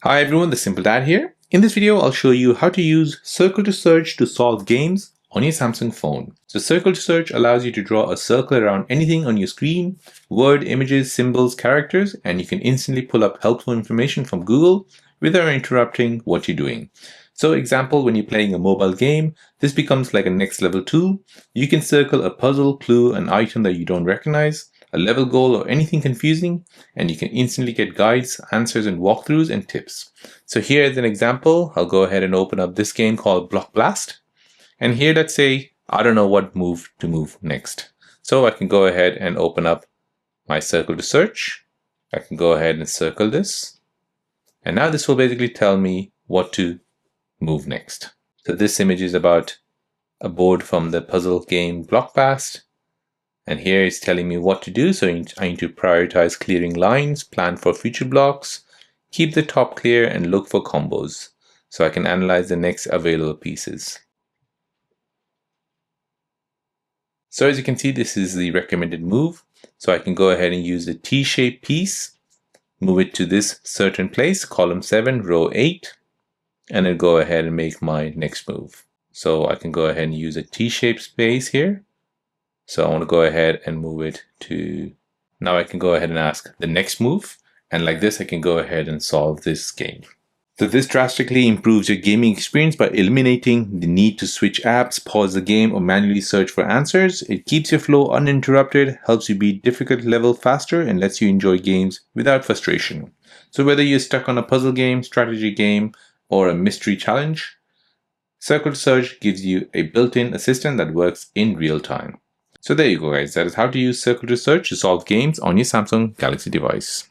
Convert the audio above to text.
Hi everyone, the Simple Dad here. In this video, I'll show you how to use Circle to Search to solve games on your Samsung phone. So Circle to Search allows you to draw a circle around anything on your screen, word, images, symbols, characters, and you can instantly pull up helpful information from Google without interrupting what you're doing. So example, when you're playing a mobile game, this becomes like a next level tool. You can circle a puzzle, clue, an item that you don't recognize, a level goal, or anything confusing, and you can instantly get guides, answers, and walkthroughs and tips. So here is an example. I'll go ahead and open up this game called Block Blast. And here, let's say, I don't know what move to move next. So I can go ahead and open up my Circle to Search. I can go ahead and circle this. And now this will basically tell me what to move next. So this image is about a board from the puzzle game Block Blast. And here it's telling me what to do. So I need to prioritize clearing lines, plan for future blocks, keep the top clear, and look for combos. So I can analyze the next available pieces. So as you can see, this is the recommended move. So I can go ahead and use the T-shaped piece, move it to this certain place, column 7, row 8, and then go ahead and make my next move. So I can go ahead and use a T-shaped space here. So I want to go ahead and move it to, now I can go ahead and ask the next move. And like this, I can go ahead and solve this game. So this drastically improves your gaming experience by eliminating the need to switch apps, pause the game, or manually search for answers. It keeps your flow uninterrupted, helps you beat difficult level faster, and lets you enjoy games without frustration. So whether you're stuck on a puzzle game, strategy game, or a mystery challenge, Circle to Search gives you a built-in assistant that works in real time. So there you go guys, that is how to use Circle to Search to solve games on your Samsung Galaxy device.